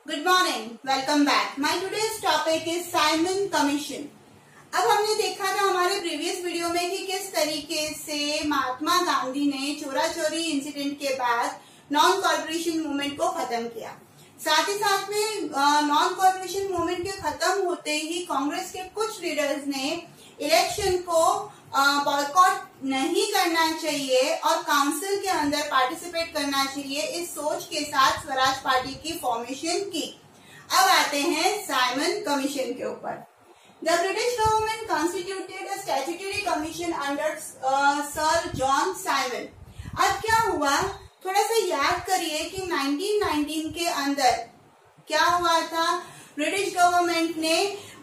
Good morning, welcome back. My today's topic is Simon commission. अब हमने देखा था हमारे प्रीवियस वीडियो में कि किस तरीके से महात्मा गांधी ने चोरा चोरी इंसिडेंट के बाद नॉन कॉर्पोरेशन मूवमेंट को खत्म किया। साथ ही साथ में नॉन कॉर्पोरेशन मूवमेंट के खत्म होते ही कांग्रेस के कुछ लीडर्स ने इलेक्शन को बॉयकॉट नहीं करना चाहिए और काउंसिल के अंदर पार्टिसिपेट करना चाहिए, इस सोच के साथ स्वराज पार्टी की फॉर्मेशन की। अब आते हैं साइमन कमीशन के ऊपर। The British government constituted a statutory commission under sir John Simon. अब क्या हुआ, थोड़ा सा याद करिए कि 1919 के अंदर क्या हुआ था। ब्रिटिश गवर्नमेंट ने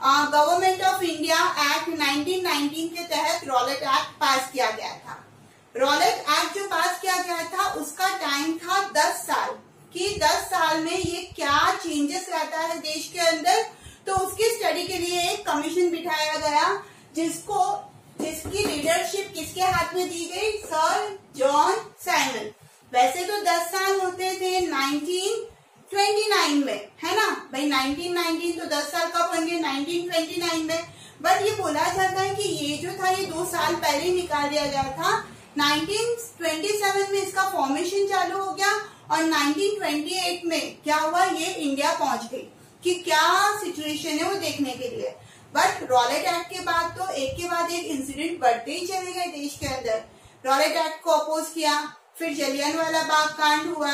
गवर्नमेंट ऑफ इंडिया एक्ट 1919 के तहत रॉलेट एक्ट पास किया गया था। रॉलेट एक्ट जो पास किया गया था उसका टाइम था 10 साल कि 10 साल में ये क्या चेंजेस लाता है देश के अंदर। तो उसकी स्टडी के लिए एक कमीशन बिठाया गया जिसकी लीडरशिप किसके हाथ में दी गई, सर जॉन साइमन। वैसे तो 10 साल होते थे 1929 में, है ना भाई। 1919 तो 10 साल कब होंगे, 1929 में। बट ये बोला जाता है कि ये जो था ये 2 साल पहले निकाल दिया गया था। 1927 में इसका फॉर्मेशन चालू हो गया और 1928 में क्या हुआ, ये इंडिया पहुंच गई कि क्या सिचुएशन है वो देखने के लिए। बट रॉलेट एक्ट के बाद तो एक के बाद एक इंसिडेंट बढ़ते ही चले गए देश के अंदर। रॉलेट एक्ट को अपोज किया, फिर जलियांवाला बाग कांड हुआ,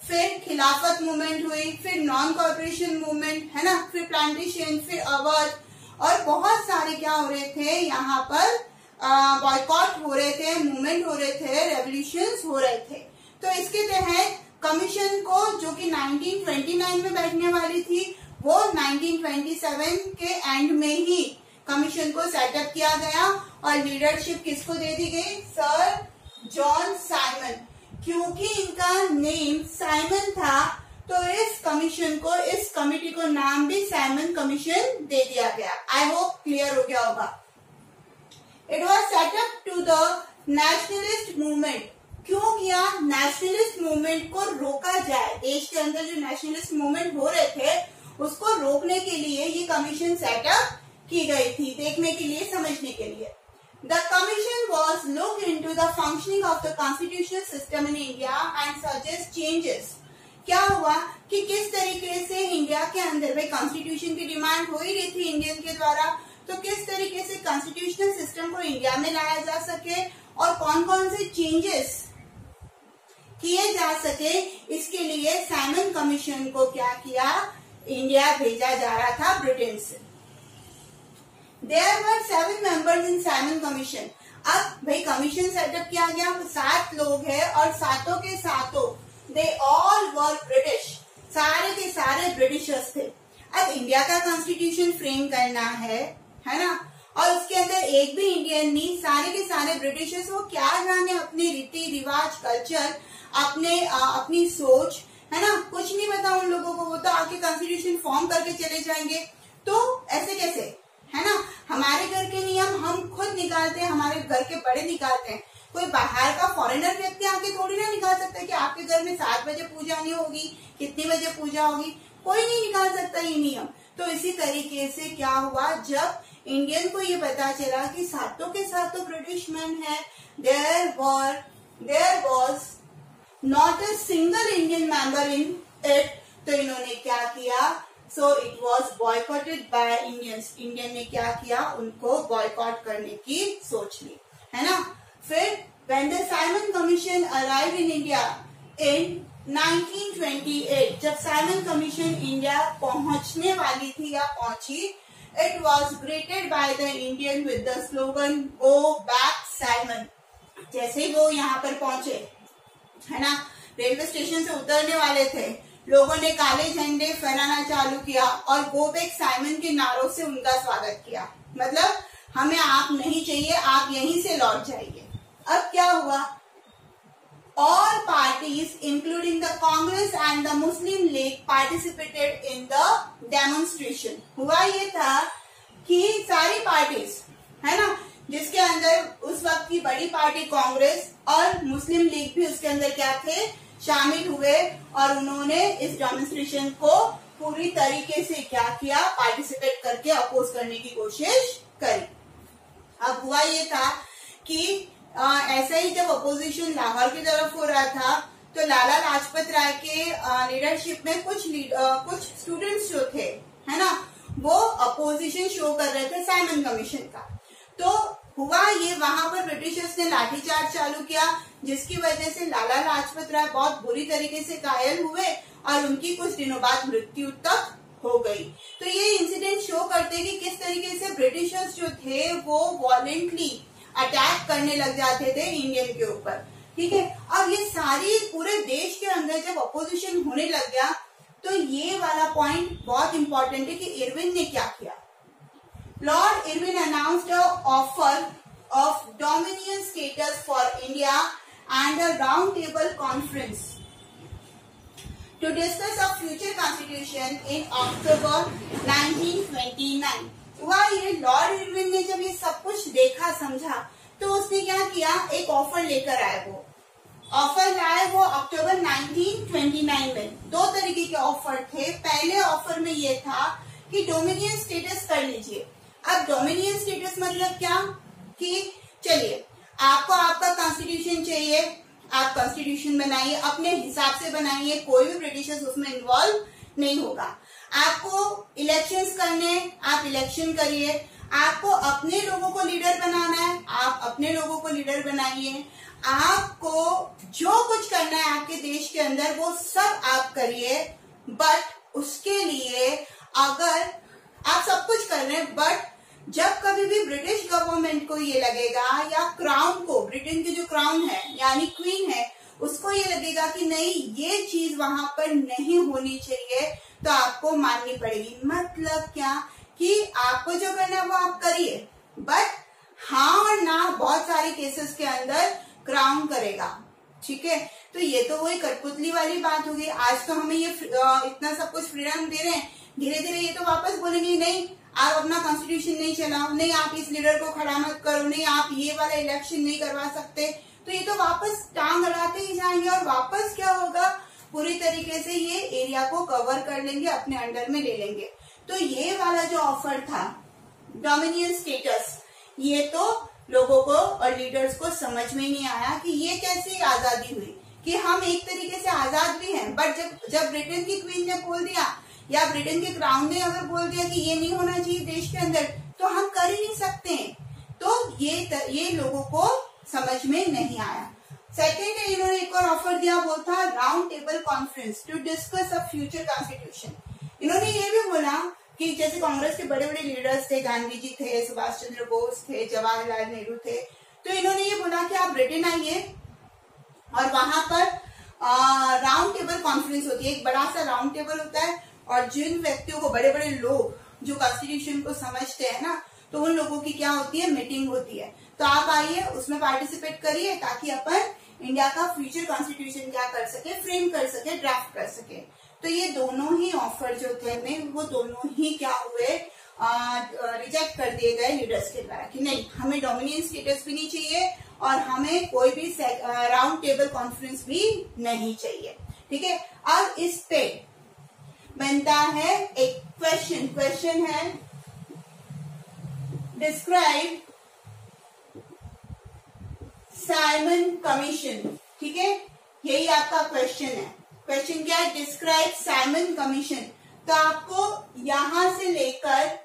फिर खिलाफत मूवमेंट हुई, फिर नॉन कॉर्पोरेशन मूवमेंट, है ना, फिर प्लांटेशन, फिर अवध और बहुत सारे क्या हो रहे थे यहाँ पर, बॉयकॉट हो रहे थे, मूवमेंट हो रहे थे, रेवोल्यूशंस हो रहे थे। तो इसके तहत कमीशन को जो कि 1929 में बैठने वाली थी वो 1927 के एंड में ही कमीशन को सेटअप किया गया और लीडरशिप किसको दे दी गई, सर जॉन साइमन। क्योंकि इनका नेम साइमन था तो इस कमीशन को, इस कमिटी को नाम भी साइमन कमीशन दे दिया गया। आई होप क्लियर हो गया होगा। It was set up to the nationalist movement. क्यों किया, नेशनलिस्ट मूवमेंट को रोका जाए। देश के अंदर जो नेशनलिस्ट मूवमेंट हो रहे थे उसको रोकने के लिए ये कमीशन सेटअप की गई थी, देखने के लिए, समझने के लिए। The commission was looked into the functioning of the constitutional system in India and suggest changes. क्या हुआ कि किस तरीके से इंडिया के अंदर में कॉन्स्टिट्यूशन की डिमांड हो ही रही थी इंडियन के द्वारा, तो किस तरीके से कॉन्स्टिट्यूशनल सिस्टम को इंडिया में लाया जा सके और कौन कौन से चेंजेस किए जा सके, इसके लिए साइमन कमीशन को क्या किया, इंडिया भेजा जा रहा था ब्रिटेन से। There were 7 members in Simon Commission. अब भाई कमीशन सेटअप किया गया, 7 लोग हैं और सातों के सातों they all were British, सारे के सारे ब्रिटिशर्स थे। अब इंडिया का कॉन्स्टिट्यूशन फ्रेम करना है ना, और उसके अंदर एक भी इंडियन नहीं, सारे के सारे ब्रिटिशर्स। वो क्या जाने अपने रीति रिवाज, कल्चर, अपनी सोच, है ना, कुछ नहीं पता उन लोगों को। वो तो आके कॉन्स्टिट्यूशन फॉर्म करके चले जाएंगे। तो ऐसे कैसे, है ना। हमारे घर के नियम हम खुद निकालते हैं, हमारे घर के बड़े निकालते हैं। कोई बाहर का फॉरेनर व्यक्ति आके थोड़ी ना निकाल सकता है कि आपके घर में 7 बजे पूजा नहीं होगी, कितनी बजे पूजा होगी, कोई नहीं निकाल सकता ये नियम। तो इसी तरीके से क्या हुआ, जब इंडियन को ये पता चला कि सातों के सातों ब्रिटिश मैन है, there was not a single Indian member in it, तो इन्होंने क्या किया, So it was boycotted by Indians. Indian ने क्या किया, उनको बॉयकॉट करने की सोच ली, है ना। फिर when the Simon Commission arrived in India in 1928, जब साइमन कमीशन इंडिया पहुंचने वाली थी या पहुंची, it was greeted by the Indian with the slogan "Go back Simon." जैसे ही वो यहाँ पर पहुंचे, है ना, रेलवे स्टेशन से उतरने वाले थे, लोगों ने काले झंडे फहराना चालू किया और गो बैक साइमन के नारों से उनका स्वागत किया। मतलब हमें आप नहीं चाहिए, आप यहीं से लौट जाइए। अब क्या हुआ, all parties including the Congress and the Muslim league participated in the demonstration. हुआ ये था कि सारी पार्टीज, है ना, जिसके अंदर उस वक्त की बड़ी पार्टी कांग्रेस और मुस्लिम लीग भी उसके अंदर क्या थे, शामिल हुए और उन्होंने इस डेमोन्स्ट्रेशन को पूरी तरीके से क्या किया, पार्टिसिपेट करके अपोज करने की कोशिश करी। अब हुआ ये था कि ऐसा ही जब अपोजिशन लाहौर की तरफ हो रहा था तो लाला लाजपत राय के लीडरशिप में कुछ स्टूडेंट्स जो थे, है ना, वो अपोजिशन शो कर रहे थे साइमन कमीशन का। तो हुआ ये, वहां पर ब्रिटिशर्स ने लाठीचार्ज चालू किया, जिसकी वजह से लाला लाजपत राय बहुत बुरी तरीके से घायल हुए और उनकी कुछ दिनों बाद मृत्यु तक हो गई। तो ये इंसिडेंट शो करते कि किस तरीके से ब्रिटिशर्स जो थे वो वॉलेंटली अटैक करने लग जाते थे इंडियन के ऊपर, ठीक है। अब ये सारी पूरे देश के अंदर जब अपोजिशन होने लग गया तो ये वाला पॉइंट बहुत इंपॉर्टेंट है कि इरविन ने क्या किया। Lord Irwin announced a offer of dominion status for India and a round table conference to discuss a future constitution in October 1929। हुआ ये, लॉर्ड इरविन ने जब ये सब कुछ देखा समझा तो उसने क्या किया, एक ऑफर लेकर आए। वो ऑफर लाए वो अक्टूबर 1929 में। दो तरीके के ऑफर थे। पहले ऑफर में ये था कि डोमिनियन स्टेटस कर लीजिए। अब डोमिनियन स्टेटस मतलब क्या, कि चलिए आपको आपका कॉन्स्टिट्यूशन चाहिए, आप कॉन्स्टिट्यूशन बनाइए, अपने हिसाब से बनाइए, कोई भी ब्रिटिशर्स उसमें इन्वॉल्व नहीं होगा। आपको इलेक्शंस करने, आप इलेक्शन करिए, आपको अपने लोगों को लीडर बनाना है, आप अपने लोगों को लीडर बनाइए, आपको जो कुछ करना है आपके देश के अंदर वो सब आप करिए, बट उसके लिए अगर आप सब कुछ कर रहे हैं, बट जब कभी भी ब्रिटिश गवर्नमेंट को ये लगेगा या क्राउन को, ब्रिटेन की जो क्राउन है यानी क्वीन है, उसको ये लगेगा कि नहीं ये चीज वहां पर नहीं होनी चाहिए, तो आपको माननी पड़ेगी। मतलब क्या, कि आपको जो करना है वो आप करिए, बट हाँ और ना बहुत सारे केसेस के अंदर क्राउन करेगा, ठीक है। तो ये तो वही कठपुतली वाली बात होगी। आज तो हमें ये इतना सब कुछ फ्रीडम दे रहे हैं, धीरे धीरे ये तो वापस बोलेंगे नहीं आप अपना कॉन्स्टिट्यूशन नहीं चलाओ, नहीं आप इस लीडर को खड़ा मत करो, नहीं आप ये वाला इलेक्शन नहीं करवा सकते। तो ये तो वापस टांग अड़ाते ही जाएंगे और वापस क्या होगा, पूरी तरीके से ये एरिया को कवर कर लेंगे, अपने अंडर में ले लेंगे। तो ये वाला जो ऑफर था डोमिनियन स्टेटस, ये तो लोगों को और लीडर्स को समझ में नहीं आया कि ये कैसे आजादी हुई, कि हम एक तरीके से आजाद भी हैं, बट जब ब्रिटेन की क्वीन ने बोल दिया या ब्रिटेन के क्राउन ने अगर बोल दिया कि ये नहीं होना चाहिए देश के अंदर, तो हम कर ही नहीं सकते हैं। तो ये लोगों को समझ में नहीं आया। सेकेंड इन्होंने एक और ऑफर दिया, वो था round table conference to discuss a future constitution. इन्होंने ये भी बोला कि जैसे कांग्रेस के बड़े बड़े लीडर्स थे, गांधी जी थे, सुभाष चंद्र बोस थे, जवाहरलाल नेहरू थे, तो इन्होंने ये बोला कि आप ब्रिटेन आइए और वहां पर राउंड टेबल कॉन्फ्रेंस होती है, एक बड़ा सा राउंड टेबल होता है और जिन व्यक्तियों को, बड़े बड़े लोग जो कॉन्स्टिट्यूशन को समझते हैं ना, तो उन लोगों की क्या होती है, मीटिंग होती है। तो आप आइए, उसमें पार्टिसिपेट करिए ताकि अपन इंडिया का फ्यूचर कॉन्स्टिट्यूशन क्या कर सके, फ्रेम कर सके, ड्राफ्ट कर सके। तो ये दोनों ही ऑफर जो थे वो दोनों ही क्या हुए, रिजेक्ट कर दिए गए लीडर्स के द्वारा कि नहीं हमें डोमिनियन स्टेटस भी नहीं चाहिए और हमें कोई भी राउंड टेबल कॉन्फ्रेंस भी नहीं चाहिए, ठीक है। अब इस पे बनता है एक क्वेश्चन है, डिस्क्राइब साइमन कमीशन, ठीक है, यही आपका क्वेश्चन है। क्वेश्चन क्या है, डिस्क्राइब साइमन कमीशन। तो आपको यहां से लेकर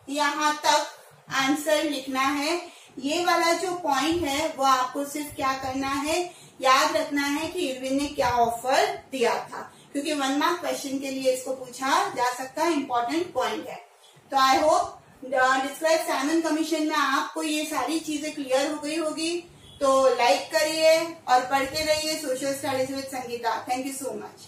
यहां तक आंसर लिखना है। ये वाला जो पॉइंट है वो आपको सिर्फ क्या करना है, याद रखना है कि इरविन ने क्या ऑफर दिया था, क्योंकि 1 मार्क क्वेश्चन के लिए इसको पूछा जा सकता है, इंपॉर्टेंट पॉइंट है। तो I hope describe Simon commission में आपको ये सारी चीजें क्लियर हो गई होगी। तो लाइक करिए और पढ़ते रहिए social studies with Sangeeta. Thank you so much.